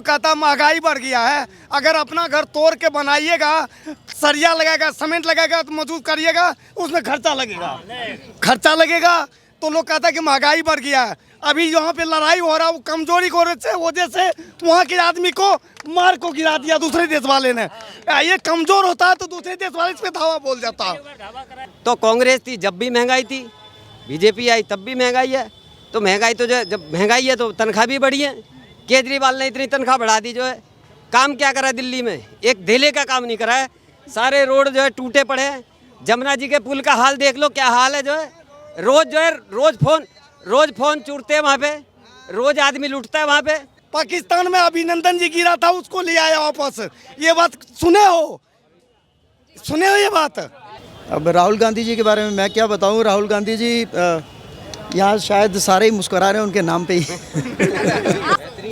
कहता महंगाई बढ़ गया है, अगर अपना घर तोड़ के बनाइएगा, सरिया लगाएगा, सीमेंट लगाएगा, तो मजदूर करिएगा, उसमें खर्चा लगेगा। तो लोग कहता है कि महंगाई बढ़ गया है। अभी यहाँ पे लड़ाई हो रहा है, वो कमजोरी की वजह से वहाँ के आदमी को मार को गिरा दिया दूसरे देश वाले ने। ये कमजोर होता है तो दूसरे देश वाले इस पे धावा बोल जाता है। तो कांग्रेस थी जब भी महंगाई थी, बीजेपी आई तब भी महंगाई है। तो महंगाई तो जब महंगाई है तो तनख्वाह भी बढ़ी है। केजरीवाल ने इतनी तनख्वाह बढ़ा दी, जो है काम क्या करा दिल्ली में, एक धेले का काम नहीं करा है। सारे रोड जो है टूटे पड़े हैं। जमुना जी के पुल का हाल देख लो, क्या हाल है। जो है रोज फोन चूरते हैं वहाँ पे, रोज आदमी लूटता है वहाँ पे। पाकिस्तान में अभिनंदन जी गिरा था, उसको ले आया वापस। ये बात सुने हो ये बात। अब राहुल गांधी जी के बारे में मैं क्या बताऊं। राहुल गांधी जी यहाँ शायद सारे ही मुस्कुरा रहे हैं उनके नाम पे ही।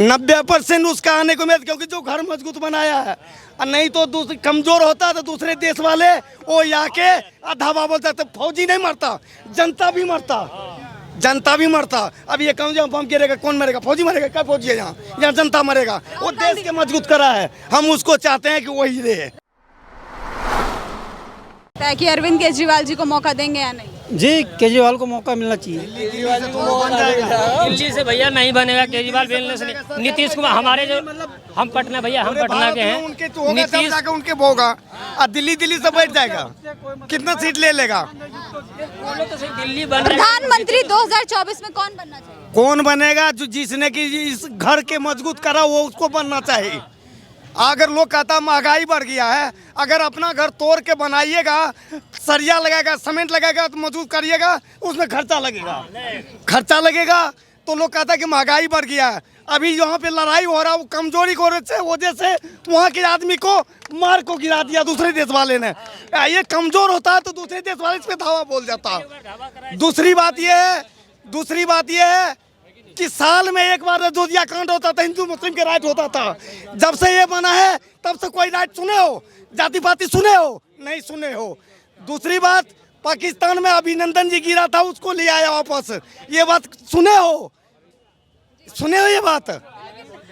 90% उसका आने को उम्मीद, क्योंकि जो घर मजबूत बनाया है। और नहीं तो कमजोर होता तो दूसरे देश वाले वो आके धावा बोलता। तो फौजी नहीं मरता, जनता भी मरता। अब ये कम जब बम गिरेगा कौन मरेगा? फौजी मरेगा। क्या फौजी है यहाँ जनता मरेगा। वो देश के मजबूत करा है, हम उसको चाहते हैं कि वही रहे। कि अरविंद केजरीवाल जी को मौका देंगे या नहीं? जी, केजरीवाल को मौका मिलना चाहिए। दिल्ली से भैया नहीं बनेगा केजरीवाल बेलने से नहीं। नीतीश कुमार हमारे जो हम पटना भैया, हम पटना के हैं। नीतीश उनके होगा और दिल्ली से बैठ जाएगा, कितना सीट ले लेगा? दिल्ली बन प्रधानमंत्री 2024 में कौन बनना चाहिए? कौन बनेगा? जो जिसने की इस घर के मजबूत करा वो उसको बनना चाहिए। अगर लोग कहता महंगाई बढ़ गया है, अगर अपना घर तोड़ के बनाइएगा, सरिया लगाएगा, सीमेंट लगाएगा, तो मजदूर करिएगा, उसमें खर्चा लगेगा। तो लोग कहता है कि महंगाई बढ़ गया है। अभी यहाँ पे लड़ाई हो रहा है, वो कमजोरी की वजह से वहाँ के आदमी को मार को गिरा दिया दूसरे देश वाले ने। ये कमजोर होता है तो दूसरे देश वाले इस पे धावा बोल जाता है। दूसरी बात ये है कि साल में एक बार अयोध्या कांड होता था, हिंदू मुस्लिम के राइट होता था। जब से ये बना है तब से कोई राइट सुने हो? जाति पाति सुने हो? नहीं सुने हो। दूसरी बात, पाकिस्तान में अभिनंदन जी गिरा था, उसको ले आया वापस। ये बात सुने हो ये बात।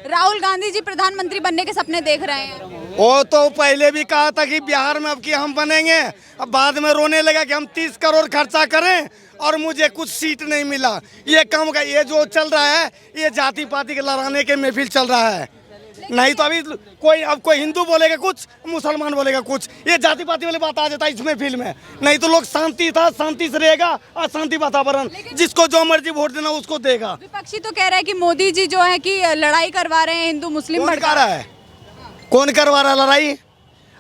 राहुल गांधी जी प्रधानमंत्री बनने के सपने देख रहे हैं। वो तो पहले भी कहा था कि बिहार में अब की हम बनेंगे, अब बाद में रोने लगा कि हम 30 करोड़ खर्चा करें और मुझे कुछ सीट नहीं मिला। ये काम का ये जो चल रहा है, ये जाति पाति के लड़ाने के महफिल चल रहा है। नहीं तो अभी कोई हिंदू बोलेगा कुछ, मुसलमान बोलेगा कुछ, ये जाति पाति वाली बात आ जाता है इस महफिल में। नहीं तो लोग शांति से रहेगा और शांति वातावरण, जिसको जो मर्जी वोट देना उसको देगा। विपक्षी तो कह रहा है कि मोदी जी जो है कि लड़ाई करवा रहे हैं, हिंदू मुस्लिम कौन करवा रहा है लड़ाई?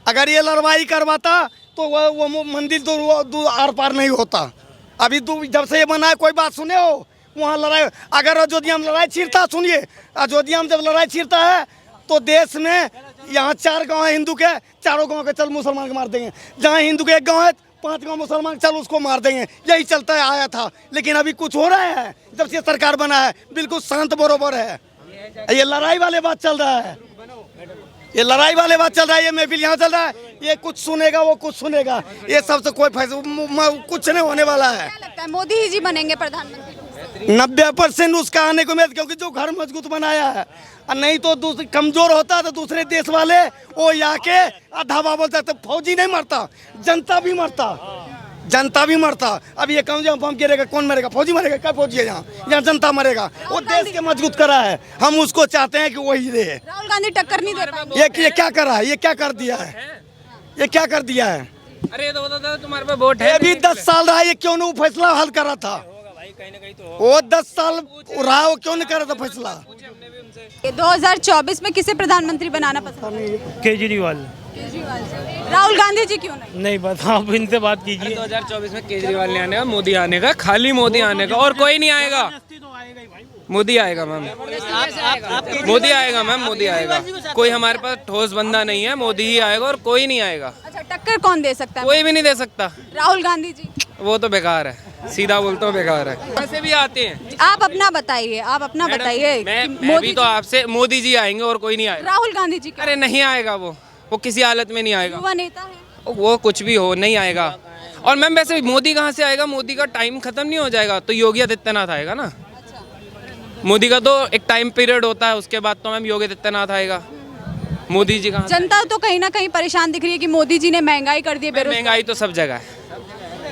अगर ये लड़ाई करवाता तो वो मंदिर तो आर पार नहीं होता। अभी जब से ये बना है, कोई बात सुने हो? वहाँ लड़ाई, अगर अयोध्या में लड़ाई छिड़ता, सुनिए, अयोध्या में जब लड़ाई छिड़ता है तो देश में यहाँ 4 गांव है हिंदू के, चारों गांव के चल मुसलमान को मार देंगे। जहाँ हिंदू के 1 गांव है, 5 गांव मुसलमान, चल उसको मार देंगे। यही चलता आया था। लेकिन अभी कुछ हो रहा है जब से सरकार बना है, बिल्कुल शांत बरोबर है। ये लड़ाई वाले बात चल रहा है, ये महफिल यहाँ चल रहा है। ये कुछ सुनेगा, वो कुछ सुनेगा, ये सबसे कोई कुछ नहीं होने वाला है। क्या लगता है मोदी ही जी बनेंगे प्रधानमंत्री? 90% उसका आने को उम्मीद, क्योंकि जो घर मजबूत बनाया है। और नहीं तो कमजोर होता तो दूसरे देश वाले वो आके धावा बोलता। तो फौजी नहीं मरता, जनता भी मरता। अब ये कम जब बम गिरेगा कौन मरेगा? फौजी मरेगा। क्या फौजी है यहाँ जनता मरेगा। वो देश के मजबूत करा है, हम उसको चाहते हैं कि वही रहे। राहुल गांधी टक्कर नहीं दे पाएंगे। ये क्या कर रहा है? ये क्या कर दिया है? अरे तो तुम्हारे पे वोट है। अभी 10 साल रहा, ये क्यों नहीं फैसला हल कर रहा था? वो 10 साल रहा, वो क्यों नहीं कर रहा था फैसला? 2024 में किसे प्रधानमंत्री बनाना पसंद है? केजरीवाल। राहुल गांधी जी क्यों नहीं? नहीं बता, आप इनसे बात कीजिए। 2024 में केजरीवाल नहीं आने का, मोदी आने का, खाली मोदी आने का, और कोई नहीं आएगा। मोदी आएगा मैम, मोदी आएगा। कोई हमारे पास ठोस बंदा नहीं है, मोदी ही आएगा और कोई नहीं आएगा। अच्छा, टक्कर कौन दे सकता है? कोई भी नहीं दे सकता। राहुल गांधी जी? वो तो बेकार है, सीधा बोलता हूँ बेकार है। वैसे भी आते हैं। आप अपना बताइए। मैं भी तो आपसे, मोदी जी आएंगे और कोई नहीं आएगा। राहुल गांधी जी? अरे नहीं आएगा, वो किसी हालत में नहीं आएगा। युवा नेता है वो, कुछ भी हो नहीं आएगा। और मैम वैसे मोदी कहाँ से आएगा? मोदी का टाइम खत्म नहीं हो जाएगा तो योगी आदित्यनाथ आएगा ना। मोदी का तो एक टाइम पीरियड होता है, उसके बाद तो मैम योगी आदित्यनाथ आएगा। मोदी जी कहाँ? जनता तो कहीं ना कहीं परेशान दिख रही है कि मोदी जी ने महंगाई कर दी है, बेरोजगारी। महंगाई तो सब जगह है,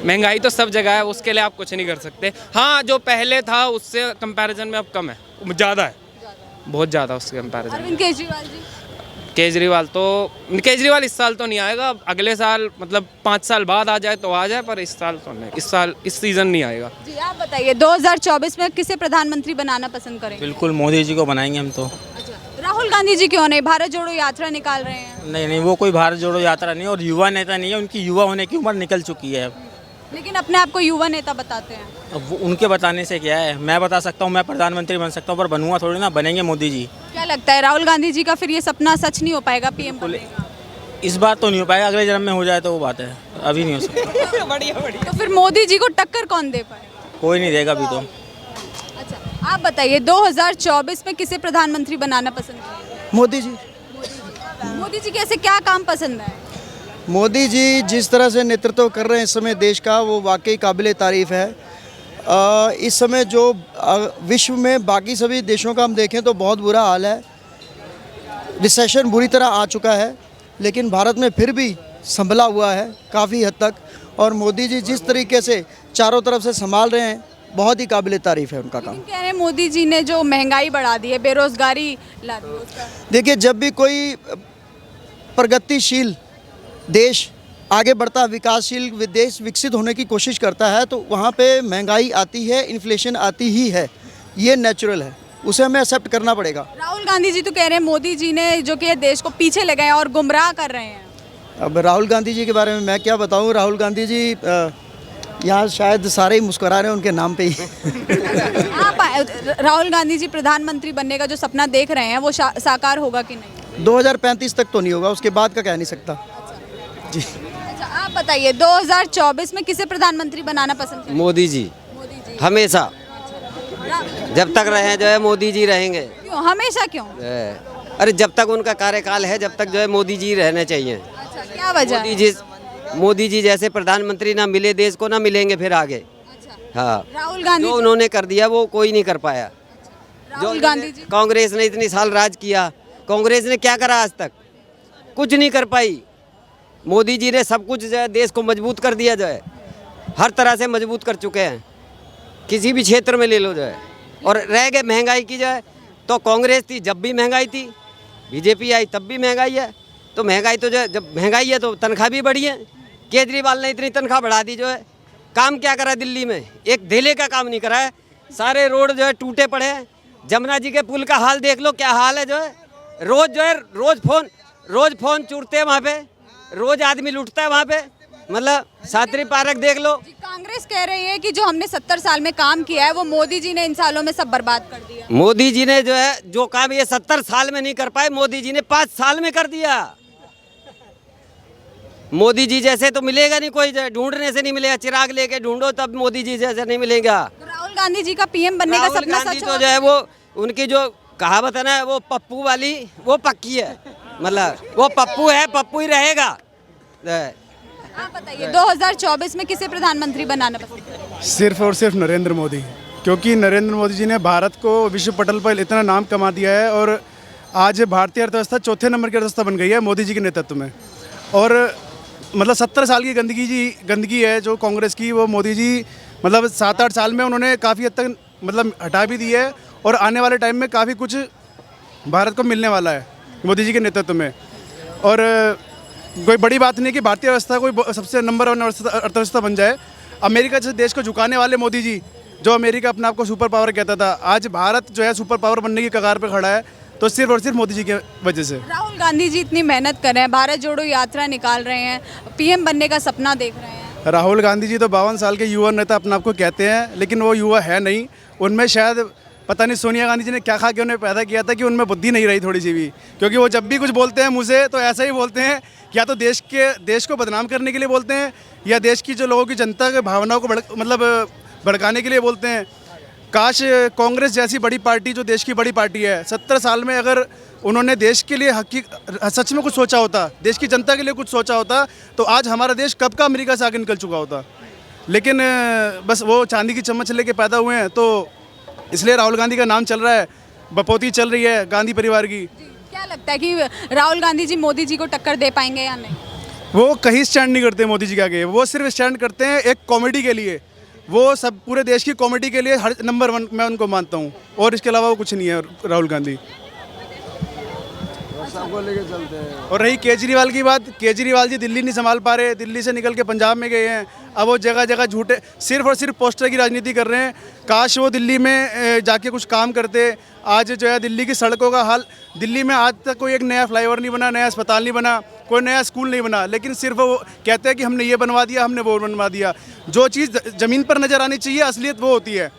महंगाई तो सब जगह है, उसके लिए आप कुछ नहीं कर सकते। हाँ, जो पहले था उससे कंपैरिजन में अब कम है, ज़्यादा है, बहुत ज़्यादा उसके कंपैरिजन में। अरविंद केजरीवाल जी, केजरीवाल इस साल तो नहीं आएगा, अगले साल मतलब 5 साल बाद आ जाए तो आ जाए, पर इस साल तो नहीं, इस सीज़न नहीं आएगा। जी आप बताइए 2024 में किसे प्रधानमंत्री बनाना पसंद करेंगे? बिल्कुल मोदी जी को बनाएंगे हम तो। अच्छा, राहुल गांधी जी क्यों नहीं? भारत जोड़ो यात्रा निकाल रहे हैं, नहीं नहीं, वो कोई भारत जोड़ो यात्रा नहीं, और युवा नेता नहीं है, उनकी युवा होने की उम्र निकल चुकी है अब। लेकिन अपने आप को युवा नेता बताते हैं। अब वो उनके बताने से क्या है, मैं बता सकता हूँ मैं प्रधानमंत्री बन सकता हूँ, पर बनूंगा थोड़ी ना, बनेंगे मोदी जी। क्या लगता है राहुल गांधी जी का फिर ये सपना सच नहीं हो पाएगा पीएम बनने का? इस बार तो नहीं हो पाएगा, अगले जन्म में हो जाए तो वो बात है, अभी नहीं हो सकता। तो फिर मोदी जी को टक्कर कौन दे पाए? कोई नहीं देगा अभी तो। अच्छा, आप बताइए 2024 में किसे प्रधानमंत्री बनाना पसंद करेंगे? मोदी जी। मोदी जी के ऐसे क्या काम पसंद है? मोदी जी जिस तरह से नेतृत्व कर रहे हैं इस समय देश का, वो वाकई काबिल तारीफ़ है। इस समय जो विश्व में बाकी सभी देशों का हम देखें तो बहुत बुरा हाल है, रिसेशन बुरी तरह आ चुका है, लेकिन भारत में फिर भी संभला हुआ है काफ़ी हद तक। और मोदी जी जिस तरीके से चारों तरफ से संभाल रहे हैं, बहुत ही काबिल तारीफ़ है उनका काम। कह रहे हैं मोदी जी ने जो महंगाई बढ़ा दी है, बेरोजगारी ला दी है उसका। देखिए, जब भी कोई प्रगतिशील देश आगे बढ़ता, विकासशील देश विकसित होने की कोशिश करता है, तो वहाँ पे महंगाई आती है, इन्फ्लेशन आती ही है, ये नेचुरल है, उसे हमें एक्सेप्ट करना पड़ेगा। राहुल गांधी जी तो कह रहे हैं मोदी जी ने जो कि देश को पीछे ले गए हैं और गुमराह कर रहे हैं। अब राहुल गांधी जी के बारे में मैं क्या बताऊँ। राहुल गांधी जी यहाँ शायद सारे ही मुस्कुरा रहे हैं उनके नाम पे ही। आप राहुल गांधी जी प्रधानमंत्री बनने का जो सपना देख रहे हैं वो साकार होगा कि नहीं? 2035 तक तो नहीं होगा, उसके बाद का कह नहीं सकता जी। अच्छा, आप बताइए 2024 में किसे प्रधानमंत्री बनाना पसंद करेंगे? मोदी जी, मोदी जी। हमेशा जब तक रहे जो है मोदी जी रहेंगे। क्यों हमेशा क्यों? अरे जब तक उनका कार्यकाल है, जब तक जो है मोदी जी रहने चाहिए। अच्छा, क्या वजह? मोदी जी जैसे प्रधानमंत्री ना मिले देश को, ना मिलेंगे फिर आगे। अच्छा, हाँ, राहुल गांधी जो उन्होंने कर दिया वो कोई नहीं कर पाया। राहुल गांधी जी कांग्रेस ने इतनी साल राज किया, कांग्रेस ने क्या करा आज तक? कुछ नहीं कर पाई। मोदी जी ने सब कुछ जो है देश को मजबूत कर दिया, जो है हर तरह से मजबूत कर चुके हैं, किसी भी क्षेत्र में ले लो जो है। और रह गए महंगाई की, जो है तो कांग्रेस थी जब भी महंगाई थी, बीजेपी आई तब भी महंगाई है। तो महंगाई तो जो है, जब महंगाई है तो तनख्वाह भी बढ़ी है। केजरीवाल ने इतनी तनख्वाह बढ़ा दी, जो है काम क्या करा दिल्ली में? एक धेले का काम नहीं करा है। सारे रोड जो है टूटे पड़े हैं। जमुना जी के पुल का हाल देख लो, क्या हाल है। जो है रोज फोन चूरते हैं वहाँ पे, रोज आदमी लूटता है वहाँ पे। मतलब सातरी पार्क देख लो। कांग्रेस कह रही है कि जो हमने 70 साल में काम किया है वो मोदी जी ने इन सालों में सब बर्बाद कर दिया। मोदी जी ने जो है जो काम ये 70 साल में नहीं कर पाए, मोदी जी ने 5 साल में कर दिया। मोदी जी जैसे तो मिलेगा नहीं कोई, ढूंढने से नहीं मिलेगा। चिराग लेके ढूंढो तब मोदी जी जैसे नहीं मिलेगा। तो राहुल गांधी जी का पीएम बनने का सपना गांधी सच तो होगा? जो है वो उनकी जो कहावत है ना, वो पप्पू वाली, वो पक्की है। मतलब वो पप्पू है, पप्पू ही रहेगा। आप बताइए 2024 में किसे प्रधानमंत्री बनाना पसंद करेंगे? सिर्फ और सिर्फ नरेंद्र मोदी, क्योंकि नरेंद्र मोदी जी ने भारत को विश्व पटल पर इतना नाम कमा दिया है, और आज भारतीय अर्थव्यवस्था 4थे नंबर की अर्थव्यवस्था बन गई है मोदी जी के नेतृत्व में। और मतलब 70 साल की गंदगी है जो कांग्रेस की, वो मोदी जी मतलब 7-8 साल में उन्होंने काफ़ी हद तक मतलब हटा भी दी है, और आने वाले टाइम में काफ़ी कुछ भारत को मिलने वाला है मोदी जी के नेतृत्व में। और कोई बड़ी बात नहीं कि भारतीय अर्थव्यवस्था कोई सबसे नंबर 1 अर्थव्यवस्था बन जाए। अमेरिका जैसे देश को झुकाने वाले मोदी जी, जो अमेरिका अपने आप को सुपर पावर कहता था, आज भारत जो है सुपर पावर बनने की कगार पर खड़ा है, तो सिर्फ और सिर्फ मोदी जी की वजह से। राहुल गांधी जी इतनी मेहनत कर रहे हैं, भारत जोड़ो यात्रा निकाल रहे हैं, पीएम बनने का सपना देख रहे हैं। राहुल गांधी जी तो 52 साल के युवा नेता अपने आप को कहते हैं, लेकिन वो युवा है नहीं। उनमें शायद पता नहीं सोनिया गांधी जी ने क्या खा के उन्हें पैदा किया था कि उनमें बुद्धि नहीं रही थोड़ी सी भी, क्योंकि वो जब भी कुछ बोलते हैं मुँह से तो ऐसा ही बोलते हैं, या तो देश को बदनाम करने के लिए बोलते हैं, या देश की जो लोगों की जनता के भावनाओं को भड़काने के लिए बोलते हैं। काश कांग्रेस जैसी बड़ी पार्टी, जो देश की बड़ी पार्टी है, 70 साल में अगर उन्होंने देश के लिए सच में कुछ सोचा होता, देश की जनता के लिए कुछ सोचा होता, तो आज हमारा देश कब का अमेरिका से आगे निकल चुका होता। लेकिन बस वो चांदी की चम्मच लेके पैदा हुए हैं, तो इसलिए राहुल गांधी का नाम चल रहा है, बपोती चल रही है गांधी परिवार की। क्या लगता है कि राहुल गांधी जी मोदी जी को टक्कर दे पाएंगे या नहीं? वो कहीं स्टैंड नहीं करते मोदी जी के आगे, वो सिर्फ स्टैंड करते हैं एक कॉमेडी के लिए। वो सब पूरे देश की कॉमेडी के लिए हर नंबर 1 मैं उनको मानता हूँ, और इसके अलावा वो कुछ नहीं है राहुल गांधी। और रही केजरीवाल की बात, केजरीवाल जी दिल्ली नहीं संभाल पा रहे, दिल्ली से निकल के पंजाब में गए हैं। अब वो जगह जगह झूठे सिर्फ और सिर्फ पोस्टर की राजनीति कर रहे हैं। काश वो दिल्ली में जाके कुछ काम करते। आज जो है दिल्ली की सड़कों का हाल, दिल्ली में आज तक कोई एक नया फ्लाईओवर नहीं बना, नया अस्पताल नहीं बना, कोई नया स्कूल नहीं बना, लेकिन सिर्फ वो कहते हैं कि हमने ये बनवा दिया, हमने वो बनवा दिया। जो चीज़ ज़मीन पर नज़र आनी चाहिए असलियत वो होती है।